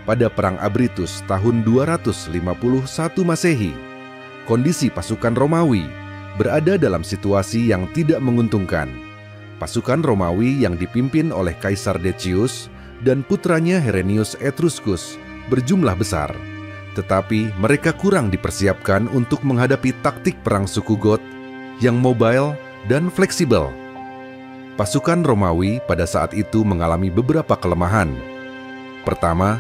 pada Perang Abritus tahun 251 Masehi, kondisi pasukan Romawi berada dalam situasi yang tidak menguntungkan. Pasukan Romawi yang dipimpin oleh Kaisar Decius dan putranya Herennius Etruscus berjumlah besar, tetapi mereka kurang dipersiapkan untuk menghadapi taktik perang suku Goth yang mobile dan fleksibel. Pasukan Romawi pada saat itu mengalami beberapa kelemahan. Pertama,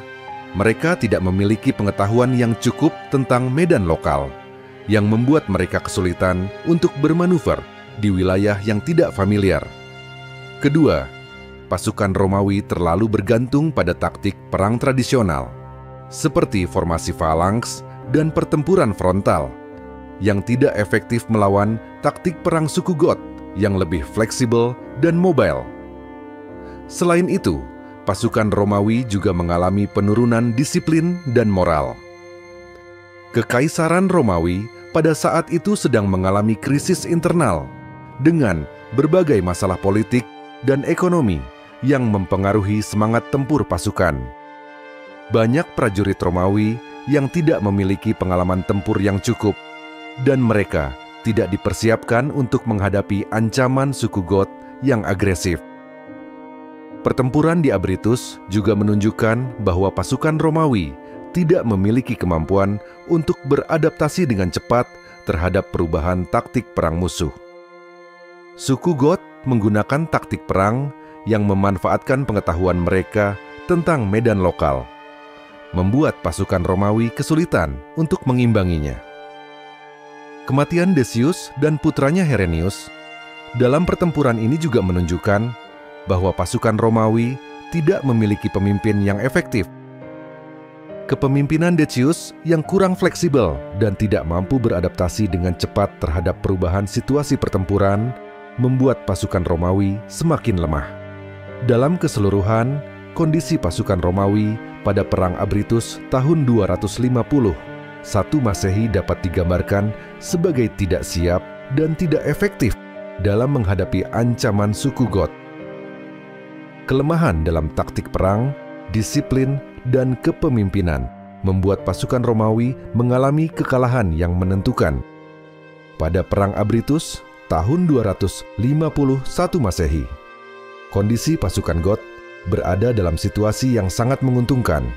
mereka tidak memiliki pengetahuan yang cukup tentang medan lokal, yang membuat mereka kesulitan untuk bermanuver di wilayah yang tidak familiar. Kedua, pasukan Romawi terlalu bergantung pada taktik perang tradisional, seperti formasi falanks dan pertempuran frontal, yang tidak efektif melawan taktik perang suku Goth yang lebih fleksibel dan mobile. Selain itu, pasukan Romawi juga mengalami penurunan disiplin dan moral. Kekaisaran Romawi pada saat itu sedang mengalami krisis internal dengan berbagai masalah politik dan ekonomi yang mempengaruhi semangat tempur pasukan. Banyak prajurit Romawi yang tidak memiliki pengalaman tempur yang cukup, dan mereka tidak dipersiapkan untuk menghadapi ancaman suku Goth yang agresif. Pertempuran di Abritus juga menunjukkan bahwa pasukan Romawi tidak memiliki kemampuan untuk beradaptasi dengan cepat terhadap perubahan taktik perang musuh. Suku Goth menggunakan taktik perang yang memanfaatkan pengetahuan mereka tentang medan lokal, membuat pasukan Romawi kesulitan untuk mengimbanginya. Kematian Decius dan putranya Herennius dalam pertempuran ini juga menunjukkan bahwa pasukan Romawi tidak memiliki pemimpin yang efektif. Kepemimpinan Decius yang kurang fleksibel dan tidak mampu beradaptasi dengan cepat terhadap perubahan situasi pertempuran membuat pasukan Romawi semakin lemah. Dalam keseluruhan, kondisi pasukan Romawi pada Perang Abritus tahun 251 Masehi dapat digambarkan sebagai tidak siap dan tidak efektif dalam menghadapi ancaman suku Goth. Kelemahan dalam taktik perang, disiplin, dan kepemimpinan membuat pasukan Romawi mengalami kekalahan yang menentukan. Pada Perang Abritus tahun 251 Masehi, kondisi pasukan Goth berada dalam situasi yang sangat menguntungkan.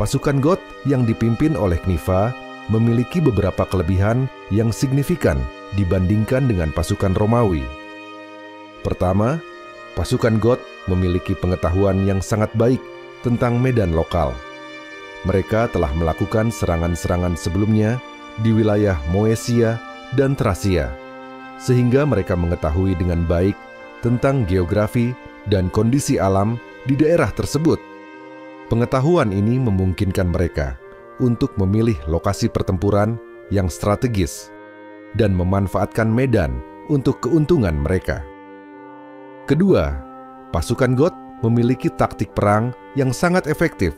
Pasukan Goth yang dipimpin oleh Cniva memiliki beberapa kelebihan yang signifikan dibandingkan dengan pasukan Romawi. Pertama, pasukan Goth memiliki pengetahuan yang sangat baik tentang medan lokal. Mereka telah melakukan serangan-serangan sebelumnya di wilayah Moesia dan Thracia, sehingga mereka mengetahui dengan baik tentang geografi dan kondisi alam di daerah tersebut. Pengetahuan ini memungkinkan mereka untuk memilih lokasi pertempuran yang strategis dan memanfaatkan medan untuk keuntungan mereka. Kedua, pasukan Goth memiliki taktik perang yang sangat efektif.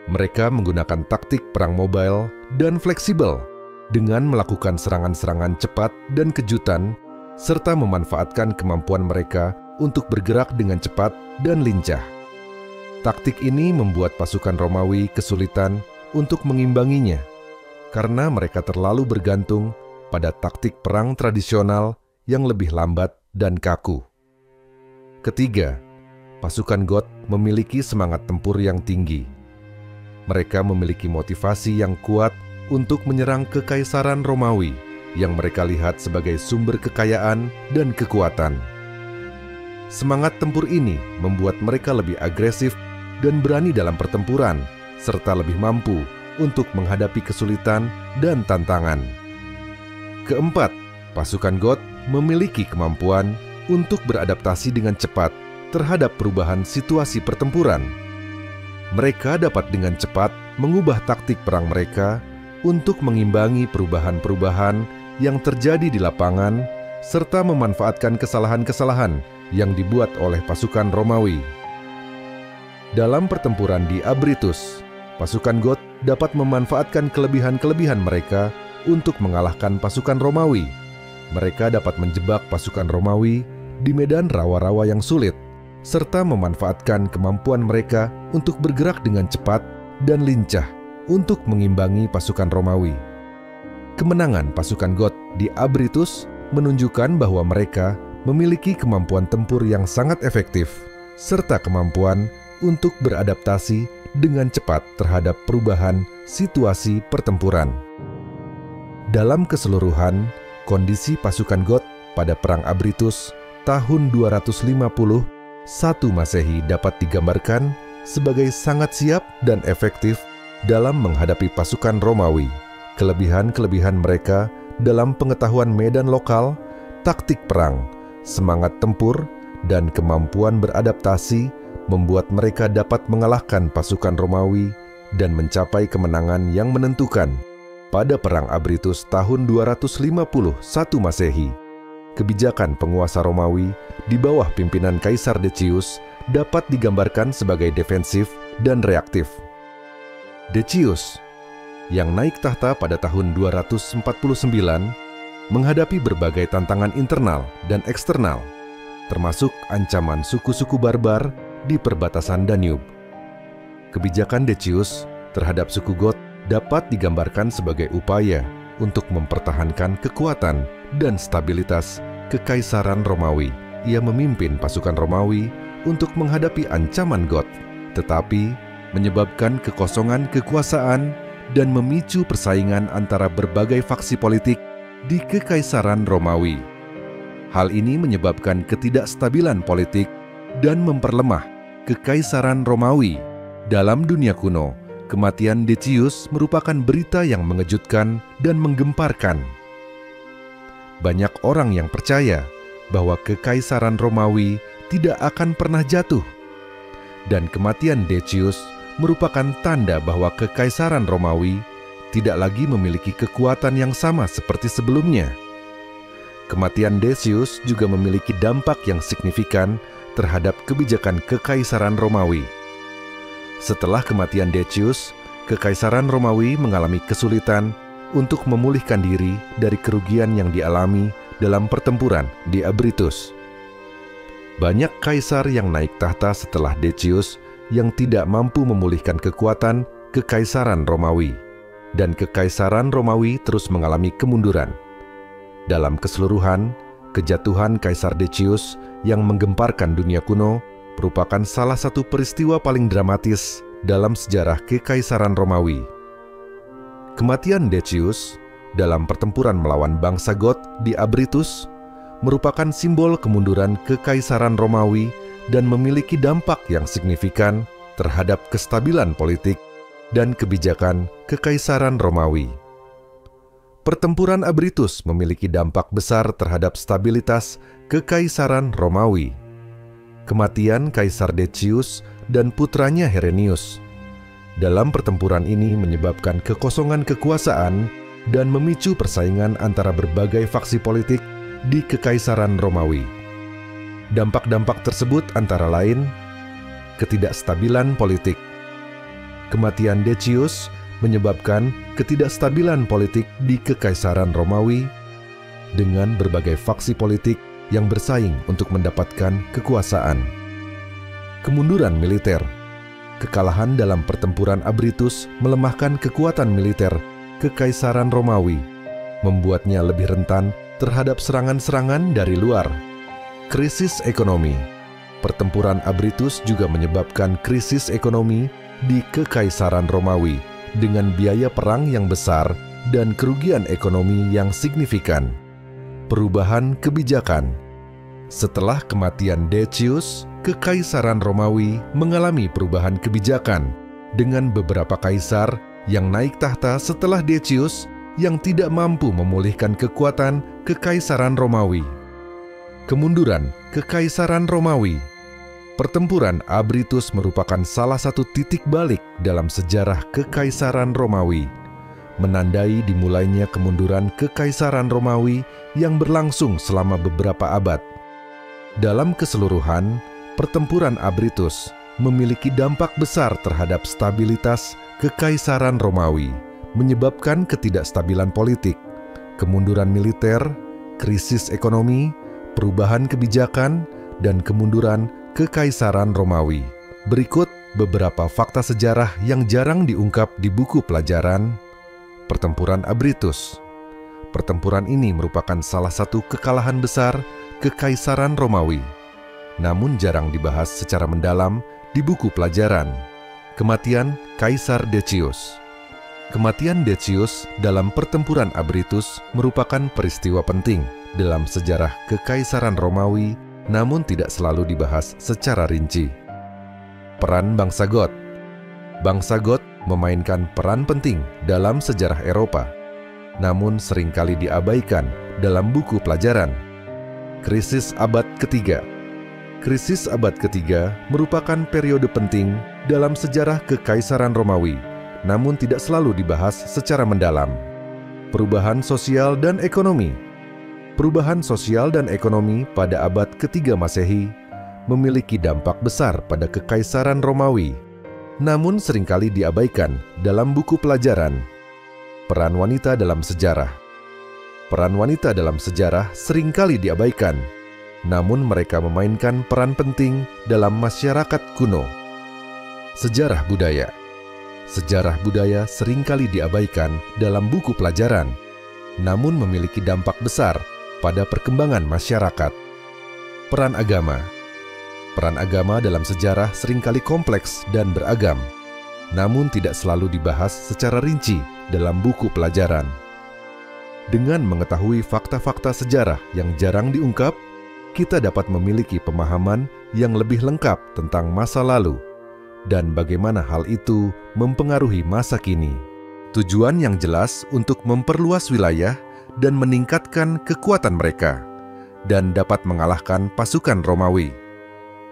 Mereka menggunakan taktik perang mobile dan fleksibel dengan melakukan serangan-serangan cepat dan kejutan, serta memanfaatkan kemampuan mereka untuk bergerak dengan cepat dan lincah. Taktik ini membuat pasukan Romawi kesulitan untuk mengimbanginya, karena mereka terlalu bergantung pada taktik perang tradisional yang lebih lambat dan kaku. Ketiga, pasukan Goth memiliki semangat tempur yang tinggi. Mereka memiliki motivasi yang kuat untuk menyerang kekaisaran Romawi yang mereka lihat sebagai sumber kekayaan dan kekuatan. Semangat tempur ini membuat mereka lebih agresif dan berani dalam pertempuran, serta lebih mampu untuk menghadapi kesulitan dan tantangan. Keempat, pasukan Goth memiliki kemampuan untuk beradaptasi dengan cepat terhadap perubahan situasi pertempuran. Mereka dapat dengan cepat mengubah taktik perang mereka untuk mengimbangi perubahan-perubahan yang terjadi di lapangan, serta memanfaatkan kesalahan-kesalahan yang dibuat oleh pasukan Romawi. Dalam pertempuran di Abritus, pasukan Goth dapat memanfaatkan kelebihan-kelebihan mereka untuk mengalahkan pasukan Romawi. Mereka dapat menjebak pasukan Romawi di medan rawa-rawa yang sulit, serta memanfaatkan kemampuan mereka untuk bergerak dengan cepat dan lincah untuk mengimbangi pasukan Romawi. Kemenangan pasukan Goth di Abritus menunjukkan bahwa mereka memiliki kemampuan tempur yang sangat efektif, serta kemampuan untuk beradaptasi dengan cepat terhadap perubahan situasi pertempuran. Dalam keseluruhan, kondisi pasukan Goth pada Perang Abritus tahun 250 Masehi dapat digambarkan sebagai sangat siap dan efektif dalam menghadapi pasukan Romawi. Kelebihan-kelebihan mereka dalam pengetahuan medan lokal, taktik perang, semangat tempur, dan kemampuan beradaptasi membuat mereka dapat mengalahkan pasukan Romawi dan mencapai kemenangan yang menentukan. Pada Perang Abritus tahun 251 Masehi, kebijakan penguasa Romawi di bawah pimpinan Kaisar Decius dapat digambarkan sebagai defensif dan reaktif. Decius, yang naik tahta pada tahun 249, menghadapi berbagai tantangan internal dan eksternal, termasuk ancaman suku-suku barbar di perbatasan Danube. Kebijakan Decius terhadap suku Goth dapat digambarkan sebagai upaya untuk mempertahankan kekuatan dan stabilitas Kekaisaran Romawi. Ia memimpin pasukan Romawi untuk menghadapi ancaman Goth, tetapi menyebabkan kekosongan kekuasaan dan memicu persaingan antara berbagai faksi politik di Kekaisaran Romawi. Hal ini menyebabkan ketidakstabilan politik dan memperlemah Kekaisaran Romawi. Dalam dunia kuno, kematian Decius merupakan berita yang mengejutkan dan menggemparkan. Banyak orang yang percaya bahwa Kekaisaran Romawi tidak akan pernah jatuh, dan kematian Decius merupakan tanda bahwa Kekaisaran Romawi tidak lagi memiliki kekuatan yang sama seperti sebelumnya. Kematian Decius juga memiliki dampak yang signifikan terhadap kebijakan Kekaisaran Romawi. Setelah kematian Decius, Kekaisaran Romawi mengalami kesulitan untuk memulihkan diri dari kerugian yang dialami dalam pertempuran di Abritus. Banyak kaisar yang naik tahta setelah Decius yang tidak mampu memulihkan kekuatan Kekaisaran Romawi, dan Kekaisaran Romawi terus mengalami kemunduran. Dalam keseluruhan, kejatuhan Kaisar Decius yang menggemparkan dunia kuno merupakan salah satu peristiwa paling dramatis dalam sejarah Kekaisaran Romawi. Kematian Decius dalam pertempuran melawan bangsa Goth di Abritus merupakan simbol kemunduran Kekaisaran Romawi dan memiliki dampak yang signifikan terhadap kestabilan politik dan kebijakan Kekaisaran Romawi. Pertempuran Abritus memiliki dampak besar terhadap stabilitas Kekaisaran Romawi. Kematian Kaisar Decius dan putranya Herennius dalam pertempuran ini menyebabkan kekosongan kekuasaan dan memicu persaingan antara berbagai faksi politik di Kekaisaran Romawi. Dampak-dampak tersebut antara lain ketidakstabilan politik. Kematian Decius menyebabkan ketidakstabilan politik di Kekaisaran Romawi dengan berbagai faksi politik yang bersaing untuk mendapatkan kekuasaan. Kemunduran militer. Kekalahan dalam pertempuran Abritus melemahkan kekuatan militer Kekaisaran Romawi, membuatnya lebih rentan terhadap serangan-serangan dari luar. Krisis ekonomi. Pertempuran Abritus juga menyebabkan krisis ekonomi di Kekaisaran Romawi dengan biaya perang yang besar dan kerugian ekonomi yang signifikan. Perubahan kebijakan. Setelah kematian Decius, Kekaisaran Romawi mengalami perubahan kebijakan dengan beberapa kaisar yang naik tahta setelah Decius yang tidak mampu memulihkan kekuatan Kekaisaran Romawi. Kemunduran Kekaisaran Romawi. Pertempuran Abritus merupakan salah satu titik balik dalam sejarah Kekaisaran Romawi, menandai dimulainya kemunduran Kekaisaran Romawi yang berlangsung selama beberapa abad. Dalam keseluruhan, pertempuran Abritus memiliki dampak besar terhadap stabilitas Kekaisaran Romawi, menyebabkan ketidakstabilan politik, kemunduran militer, krisis ekonomi, perubahan kebijakan, dan kemunduran Kekaisaran Romawi. Berikut beberapa fakta sejarah yang jarang diungkap di buku pelajaran. Pertempuran Abritus. Pertempuran ini merupakan salah satu kekalahan besar Kekaisaran Romawi, namun jarang dibahas secara mendalam di buku pelajaran. Kematian Kaisar Decius. Kematian Decius dalam pertempuran Abritus merupakan peristiwa penting dalam sejarah Kekaisaran Romawi, namun tidak selalu dibahas secara rinci. Peran bangsa Goth. Bangsa Goth memainkan peran penting dalam sejarah Eropa, namun seringkali diabaikan dalam buku pelajaran. Krisis abad ketiga. Krisis abad ketiga merupakan periode penting dalam sejarah Kekaisaran Romawi, namun tidak selalu dibahas secara mendalam. Perubahan sosial dan ekonomi. Perubahan sosial dan ekonomi pada abad ketiga Masehi memiliki dampak besar pada Kekaisaran Romawi, namun seringkali diabaikan dalam buku pelajaran. Peran wanita dalam sejarah. Peran wanita dalam sejarah seringkali diabaikan, namun mereka memainkan peran penting dalam masyarakat kuno. Sejarah budaya. Sejarah budaya seringkali diabaikan dalam buku pelajaran, namun memiliki dampak besar pada perkembangan masyarakat. Peran agama. Peran agama dalam sejarah seringkali kompleks dan beragam, namun tidak selalu dibahas secara rinci dalam buku pelajaran. Dengan mengetahui fakta-fakta sejarah yang jarang diungkap, kita dapat memiliki pemahaman yang lebih lengkap tentang masa lalu dan bagaimana hal itu mempengaruhi masa kini. Tujuan yang jelas untuk memperluas wilayah dan meningkatkan kekuatan mereka, dan dapat mengalahkan pasukan Romawi.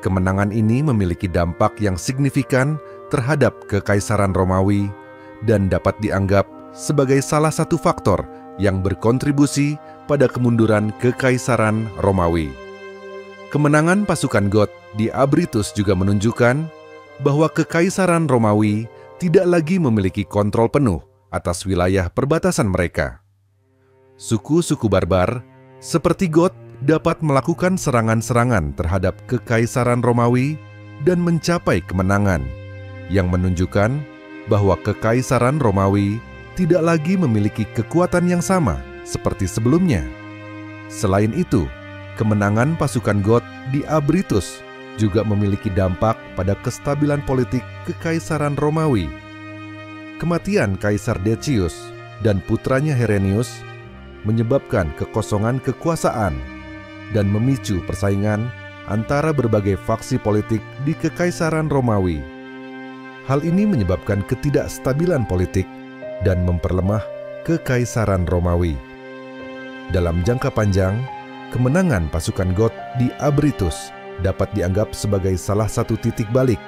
Kemenangan ini memiliki dampak yang signifikan terhadap Kekaisaran Romawi dan dapat dianggap sebagai salah satu faktor yang berkontribusi pada kemunduran Kekaisaran Romawi. Kemenangan pasukan Goth di Abritus juga menunjukkan bahwa Kekaisaran Romawi tidak lagi memiliki kontrol penuh atas wilayah perbatasan mereka. Suku-suku barbar seperti Goth dapat melakukan serangan-serangan terhadap Kekaisaran Romawi dan mencapai kemenangan, yang menunjukkan bahwa Kekaisaran Romawi tidak lagi memiliki kekuatan yang sama seperti sebelumnya. Selain itu, kemenangan pasukan Goth di Abritus juga memiliki dampak pada kestabilan politik Kekaisaran Romawi. Kematian Kaisar Decius dan putranya Herennius menyebabkan kekosongan kekuasaan dan memicu persaingan antara berbagai faksi politik di Kekaisaran Romawi. Hal ini menyebabkan ketidakstabilan politik dan memperlemah Kekaisaran Romawi. Dalam jangka panjang, kemenangan pasukan Goth di Abritus dapat dianggap sebagai salah satu titik balik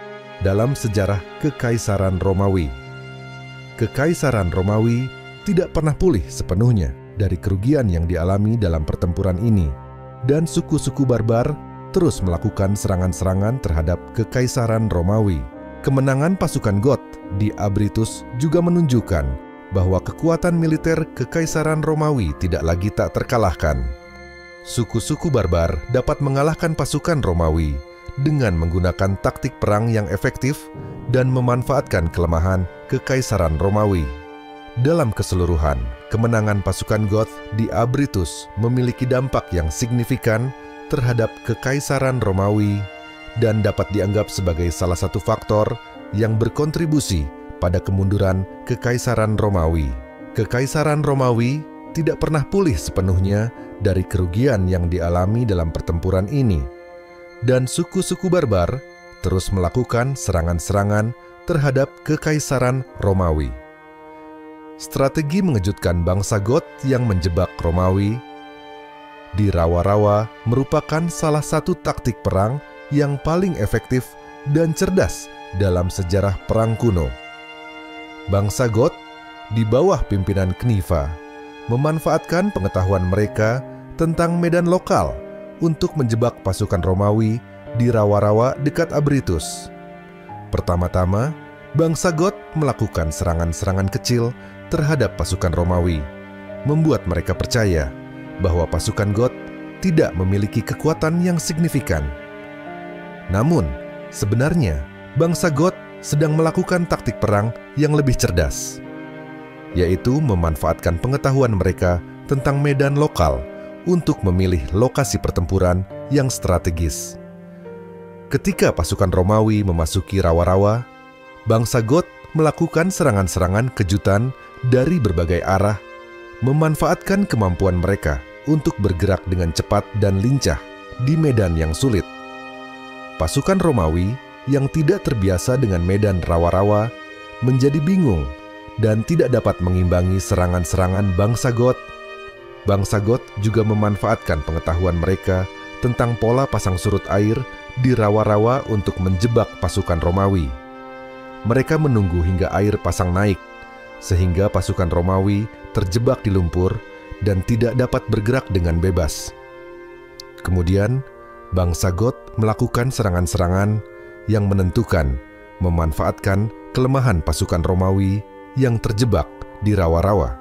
dalam sejarah Kekaisaran Romawi. Kekaisaran Romawi tidak pernah pulih sepenuhnya dari kerugian yang dialami dalam pertempuran ini, dan suku-suku barbar terus melakukan serangan-serangan terhadap Kekaisaran Romawi. Kemenangan pasukan Goth di Abritus juga menunjukkan bahwa kekuatan militer Kekaisaran Romawi tidak lagi tak terkalahkan. Suku-suku barbar dapat mengalahkan pasukan Romawi dengan menggunakan taktik perang yang efektif dan memanfaatkan kelemahan Kekaisaran Romawi. Dalam keseluruhan, kemenangan pasukan Goth di Abritus memiliki dampak yang signifikan terhadap Kekaisaran Romawi dan dapat dianggap sebagai salah satu faktor yang berkontribusi pada kemunduran Kekaisaran Romawi. Kekaisaran Romawi tidak pernah pulih sepenuhnya dari kerugian yang dialami dalam pertempuran ini, dan suku-suku barbar terus melakukan serangan-serangan terhadap Kekaisaran Romawi. Strategi mengejutkan bangsa Goth yang menjebak Romawi di rawa-rawa merupakan salah satu taktik perang yang paling efektif dan cerdas dalam sejarah perang kuno. Bangsa Goth di bawah pimpinan Cniva memanfaatkan pengetahuan mereka tentang medan lokal untuk menjebak pasukan Romawi di rawa-rawa dekat Abritus. Pertama-tama, bangsa Goth melakukan serangan-serangan kecil terhadap pasukan Romawi, membuat mereka percaya bahwa pasukan Goth tidak memiliki kekuatan yang signifikan. Namun, sebenarnya bangsa Goth sedang melakukan taktik perang yang lebih cerdas, yaitu memanfaatkan pengetahuan mereka tentang medan lokal untuk memilih lokasi pertempuran yang strategis. Ketika pasukan Romawi memasuki rawa-rawa, bangsa Goth melakukan serangan-serangan kejutan dari berbagai arah, memanfaatkan kemampuan mereka untuk bergerak dengan cepat dan lincah di medan yang sulit. Pasukan Romawi yang tidak terbiasa dengan medan rawa-rawa menjadi bingung dan tidak dapat mengimbangi serangan-serangan bangsa Goth. Bangsa Goth juga memanfaatkan pengetahuan mereka tentang pola pasang surut air di rawa-rawa untuk menjebak pasukan Romawi. Mereka menunggu hingga air pasang naik, sehingga pasukan Romawi terjebak di lumpur dan tidak dapat bergerak dengan bebas. Kemudian, bangsa Goth melakukan serangan-serangan yang menentukan, memanfaatkan kelemahan pasukan Romawi yang terjebak di rawa-rawa.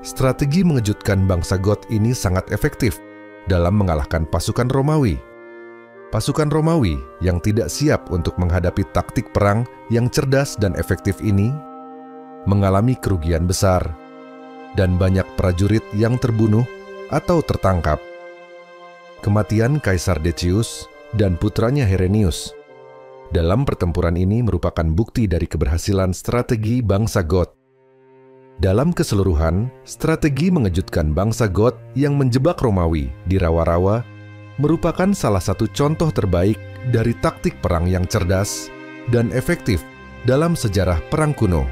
Strategi mengejutkan bangsa Goth ini sangat efektif dalam mengalahkan pasukan Romawi. Pasukan Romawi yang tidak siap untuk menghadapi taktik perang yang cerdas dan efektif ini mengalami kerugian besar, dan banyak prajurit yang terbunuh atau tertangkap. Kematian Kaisar Decius dan putranya Herennius dalam pertempuran ini merupakan bukti dari keberhasilan strategi bangsa Goth. Dalam keseluruhan, strategi mengejutkan bangsa Goth yang menjebak Romawi di rawa-rawa merupakan salah satu contoh terbaik dari taktik perang yang cerdas dan efektif dalam sejarah perang kuno.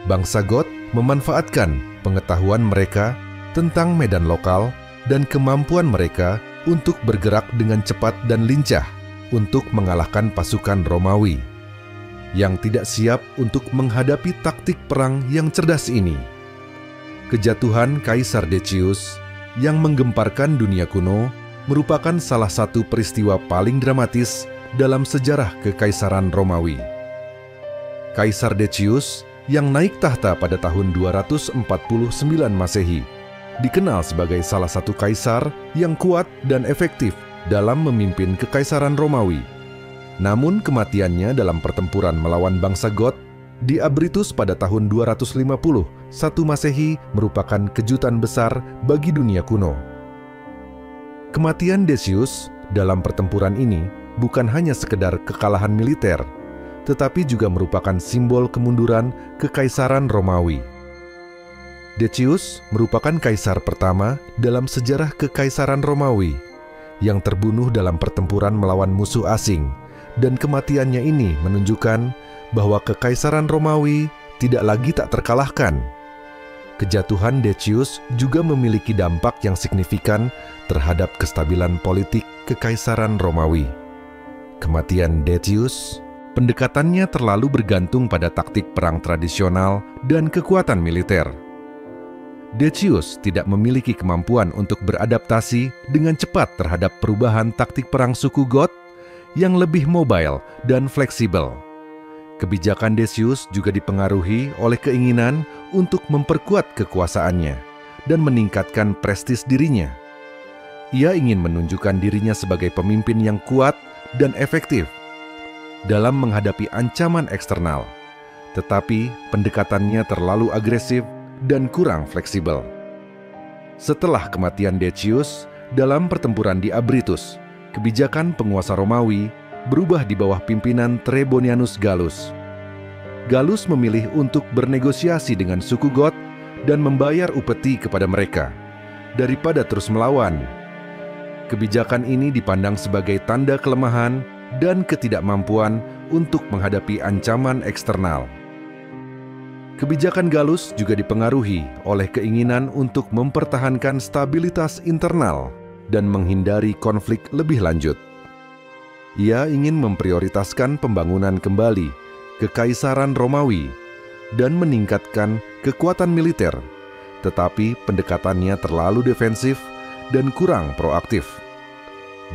Bangsa Goth memanfaatkan pengetahuan mereka tentang medan lokal dan kemampuan mereka untuk bergerak dengan cepat dan lincah untuk mengalahkan pasukan Romawi yang tidak siap untuk menghadapi taktik perang yang cerdas ini. Kejatuhan Kaisar Decius yang menggemparkan dunia kuno merupakan salah satu peristiwa paling dramatis dalam sejarah Kekaisaran Romawi. Kaisar Decius yang naik tahta pada tahun 249 Masehi dikenal sebagai salah satu kaisar yang kuat dan efektif dalam memimpin Kekaisaran Romawi. Namun kematiannya dalam pertempuran melawan bangsa Goth di Abritus pada tahun 251 Masehi merupakan kejutan besar bagi dunia kuno. Kematian Decius dalam pertempuran ini bukan hanya sekedar kekalahan militer, tetapi juga merupakan simbol kemunduran Kekaisaran Romawi. Decius merupakan kaisar pertama dalam sejarah Kekaisaran Romawi yang terbunuh dalam pertempuran melawan musuh asing, dan kematiannya ini menunjukkan bahwa Kekaisaran Romawi tidak lagi tak terkalahkan. Kejatuhan Decius juga memiliki dampak yang signifikan terhadap kestabilan politik Kekaisaran Romawi. Kematian Decius, pendekatannya terlalu bergantung pada taktik perang tradisional dan kekuatan militer. Decius tidak memiliki kemampuan untuk beradaptasi dengan cepat terhadap perubahan taktik perang suku Goth yang lebih mobile dan fleksibel. Kebijakan Decius juga dipengaruhi oleh keinginan untuk memperkuat kekuasaannya dan meningkatkan prestis dirinya. Ia ingin menunjukkan dirinya sebagai pemimpin yang kuat dan efektif dalam menghadapi ancaman eksternal, tetapi pendekatannya terlalu agresif dan kurang fleksibel. Setelah kematian Decius dalam pertempuran di Abritus, kebijakan penguasa Romawi berubah di bawah pimpinan Trebonianus Gallus. Gallus memilih untuk bernegosiasi dengan suku Goth dan membayar upeti kepada mereka, daripada terus melawan. Kebijakan ini dipandang sebagai tanda kelemahan dan ketidakmampuan untuk menghadapi ancaman eksternal. Kebijakan Gallus juga dipengaruhi oleh keinginan untuk mempertahankan stabilitas internal dan menghindari konflik lebih lanjut. Ia ingin memprioritaskan pembangunan kembali Kekaisaran Romawi dan meningkatkan kekuatan militer, tetapi pendekatannya terlalu defensif dan kurang proaktif.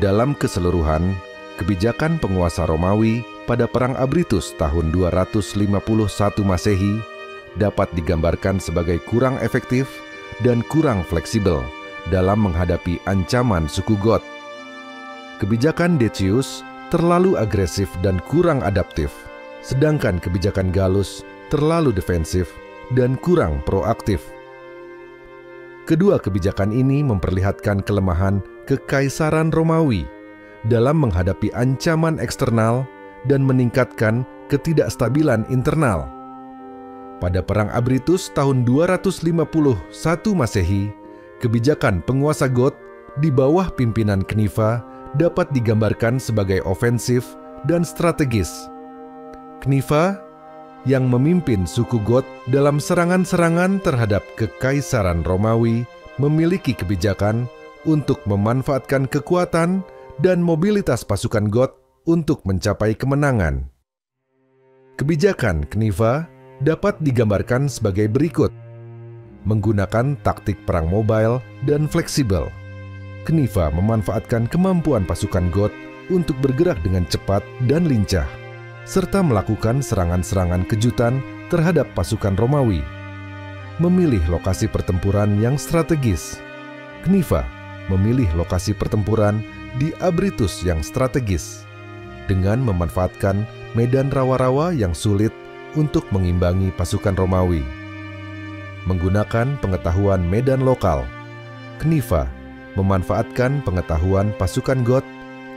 Dalam keseluruhan, kebijakan penguasa Romawi pada Perang Abritus tahun 251 Masehi dapat digambarkan sebagai kurang efektif dan kurang fleksibel dalam menghadapi ancaman suku Goth. kebijakan Decius terlalu agresif dan kurang adaptif, sedangkan kebijakan Gallus terlalu defensif dan kurang proaktif. Kedua kebijakan ini memperlihatkan kelemahan Kekaisaran Romawi dalam menghadapi ancaman eksternal dan meningkatkan ketidakstabilan internal. Pada Perang Abritus tahun 251 Masehi, kebijakan penguasa Goth di bawah pimpinan Cniva dapat digambarkan sebagai ofensif dan strategis. Cniva yang memimpin suku Goth dalam serangan-serangan terhadap Kekaisaran Romawi memiliki kebijakan untuk memanfaatkan kekuatan dan mobilitas pasukan Goth untuk mencapai kemenangan. Kebijakan Cniva dapat digambarkan sebagai berikut. Menggunakan taktik perang mobile dan fleksibel, Cniva memanfaatkan kemampuan pasukan Goth untuk bergerak dengan cepat dan lincah, serta melakukan serangan-serangan kejutan terhadap pasukan Romawi. Memilih lokasi pertempuran yang strategis, Cniva memilih lokasi pertempuran di Abritus yang strategis, dengan memanfaatkan medan rawa-rawa yang sulit untuk mengimbangi pasukan Romawi. Menggunakan pengetahuan medan lokal, Cniva memanfaatkan pengetahuan pasukan Goth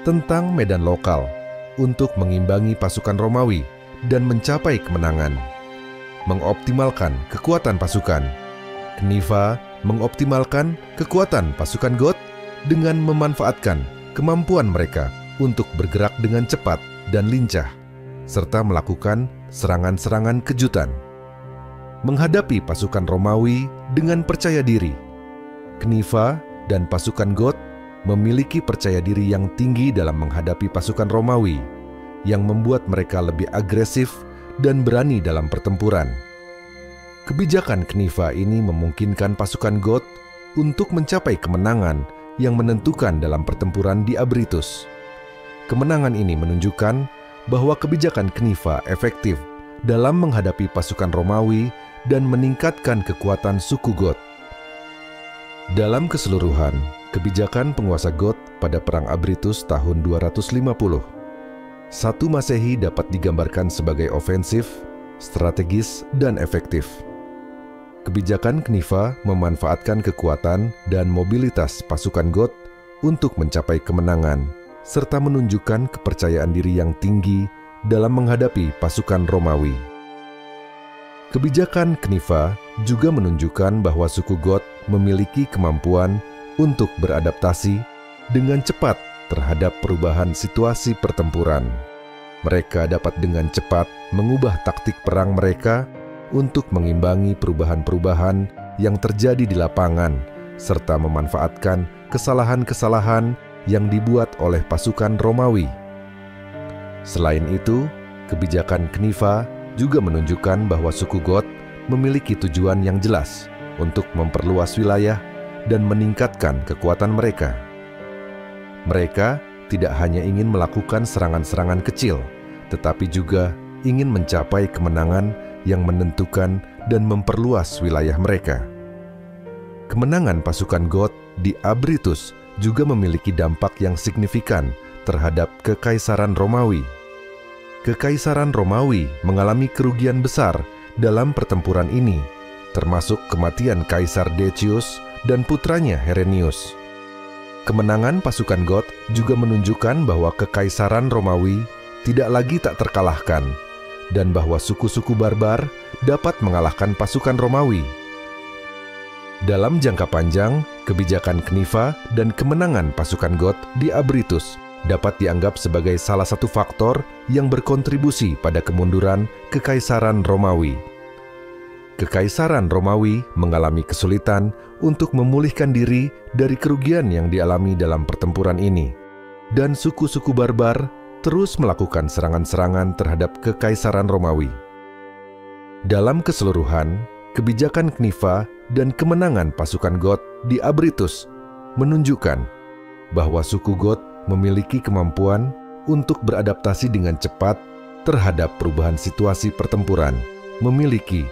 tentang medan lokal untuk mengimbangi pasukan Romawi dan mencapai kemenangan. Mengoptimalkan kekuatan pasukan, Cniva mengoptimalkan kekuatan pasukan Goth dengan memanfaatkan kemampuan mereka untuk bergerak dengan cepat dan lincah, serta melakukan serangan-serangan kejutan. Menghadapi pasukan Romawi dengan percaya diri, Cniva dan pasukan Goth memiliki percaya diri yang tinggi dalam menghadapi pasukan Romawi, yang membuat mereka lebih agresif dan berani dalam pertempuran. Kebijakan Cniva ini memungkinkan pasukan Goth untuk mencapai kemenangan yang menentukan dalam pertempuran di Abritus. Kemenangan ini menunjukkan bahwa kebijakan Cniva efektif dalam menghadapi pasukan Romawi dan meningkatkan kekuatan suku Goth. Dalam keseluruhan, kebijakan penguasa Goth pada Perang Abritus tahun 250 1 Masehi dapat digambarkan sebagai ofensif, strategis, dan efektif. Kebijakan Cniva memanfaatkan kekuatan dan mobilitas pasukan Goth untuk mencapai kemenangan, serta menunjukkan kepercayaan diri yang tinggi dalam menghadapi pasukan Romawi. Kebijakan Cniva juga menunjukkan bahwa suku Goth memiliki kemampuan untuk beradaptasi dengan cepat terhadap perubahan situasi pertempuran. Mereka dapat dengan cepat mengubah taktik perang mereka untuk mengimbangi perubahan-perubahan yang terjadi di lapangan, serta memanfaatkan kesalahan-kesalahan yang dibuat oleh pasukan Romawi. Selain itu, kebijakan Cniva juga menunjukkan bahwa suku Goth memiliki tujuan yang jelas untuk memperluas wilayah dan meningkatkan kekuatan mereka. Mereka tidak hanya ingin melakukan serangan-serangan kecil, tetapi juga ingin mencapai kemenangan yang menentukan dan memperluas wilayah mereka. Kemenangan pasukan Goth di Abritus juga memiliki dampak yang signifikan terhadap Kekaisaran Romawi. Kekaisaran Romawi mengalami kerugian besar dalam pertempuran ini, termasuk kematian Kaisar Decius dan putranya Herennius. Kemenangan pasukan Goth juga menunjukkan bahwa Kekaisaran Romawi tidak lagi tak terkalahkan, dan bahwa suku-suku barbar dapat mengalahkan pasukan Romawi. Dalam jangka panjang, kebijakan Cniva dan kemenangan pasukan Goth di Abritus dapat dianggap sebagai salah satu faktor yang berkontribusi pada kemunduran Kekaisaran Romawi. Kekaisaran Romawi mengalami kesulitan untuk memulihkan diri dari kerugian yang dialami dalam pertempuran ini, dan suku-suku barbar terus melakukan serangan-serangan terhadap Kekaisaran Romawi. Dalam keseluruhan, kebijakan Cniva dan kemenangan pasukan Goth di Abritus menunjukkan bahwa suku Goth memiliki kemampuan untuk beradaptasi dengan cepat terhadap perubahan situasi pertempuran, memiliki